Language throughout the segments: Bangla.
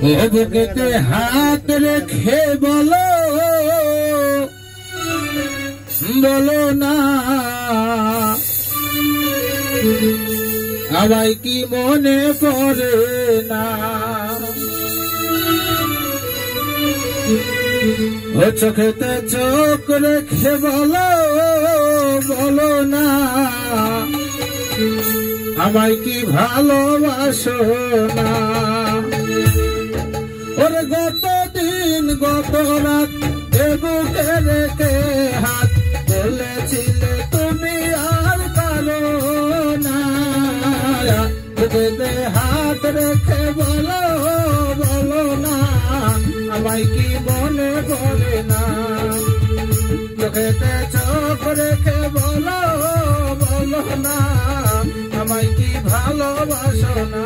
বুকেতে হাত রেখে বলো বলো না আমায় কি মনে পড়ে না ও চোখেতে চোখ রেখে বলো বলো না আমায় কি ভালোবাসো না ওরে গত দিন গত রাত এ বুকে রেখে হাত বলেছিলে তুমি আর কারো না বুকেতে হাত রেখে বলো বলো না আমায় কি মনে পড়ে না চোখেতে চোখ রেখে বলো বলো না আমায় কি ভালোবাসো না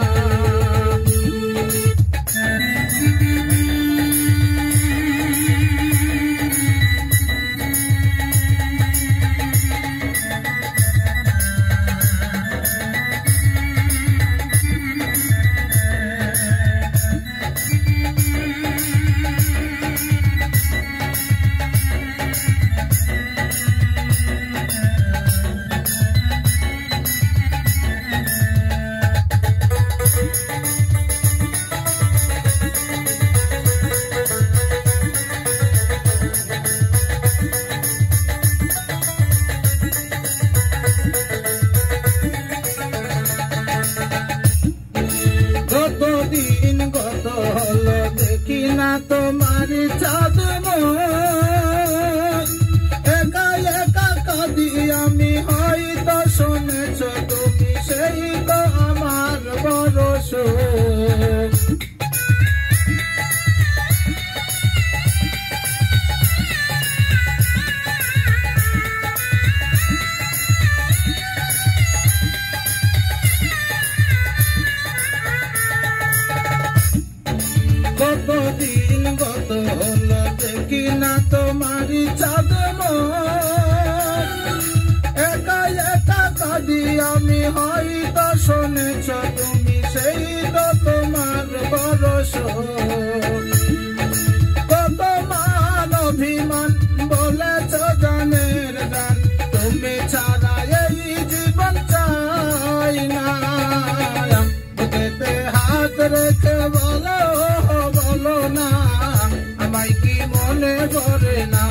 দিন গত হলো দেখি না তোমার চাঁদ একা একা কাঁদি আমি হয়তো শুনেছ তুমি সেই তো আমার বড় সুখ কতদিন গত হলো দেখি না তোমার চাঁদ একা একা কাঁদি আমি হয়তো শুনেছ তুমি সেই তো তোমার বড় কত মান অভিমান বলেছ গানের গান তুমি ছাড়া এই জীবন চাই না বুকেতে হাত রেখে বলো বলো না আমায় কি মনে পড়ে না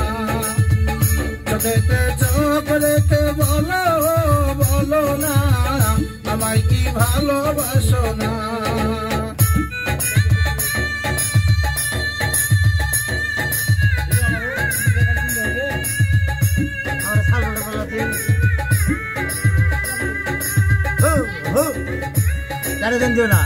চোখেতে চোখ রেখে বলো বলো না আমায় কি ভালোবাসো না না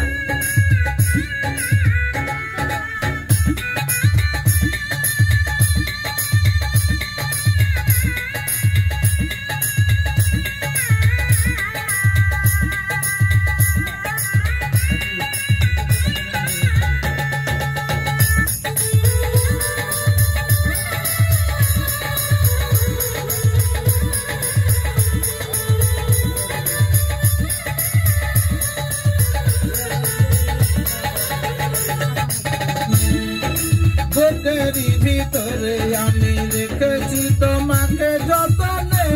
বুকেরই ভিতরে আমি রেখেছি তোমাকে যতনে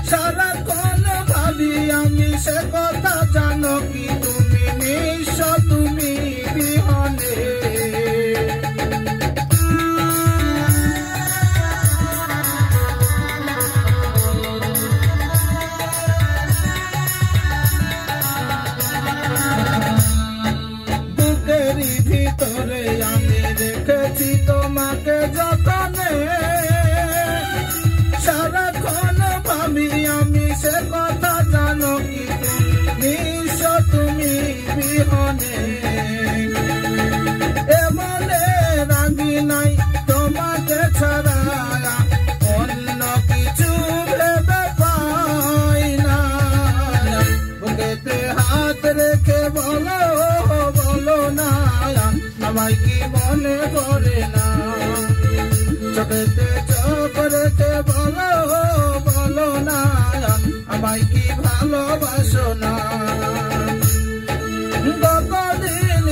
সারাক্ষণ ভাবি আমি সে কথা জানো কি তুমি নিঃস্ব তুমি বিহনে বুকেরই ভিতরে আমি রেখেছি তোমাকে যতনে সারাক্ষণ ভাবি আমি সে কথা জানো কি নিঃস্ব তুমি বিহনে এমনে রাগি নাই তোমাকে ছাড়া অন্য কিছু ভেবে পাই না বুকেতে হাত রেখে বলো বলো না আমায় কি মনে পড়ে না চোখেতে চোখ রেখে বলো বলো না আমায় কি ভালোবাসো না গত দিন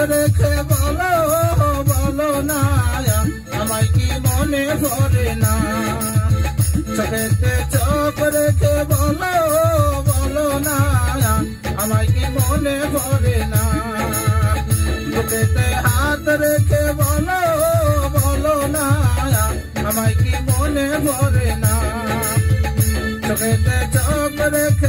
রেখে বলো বলো না আমায় কি মনে পড়ে না চোখেতে চোখ রেখে বলো বলো না আমায় কি মনে পড়ে না বুকেতে হাত রেখে বলো বলো না আমায় কি মনে পড়ে না চোখেতে চোখ রেখে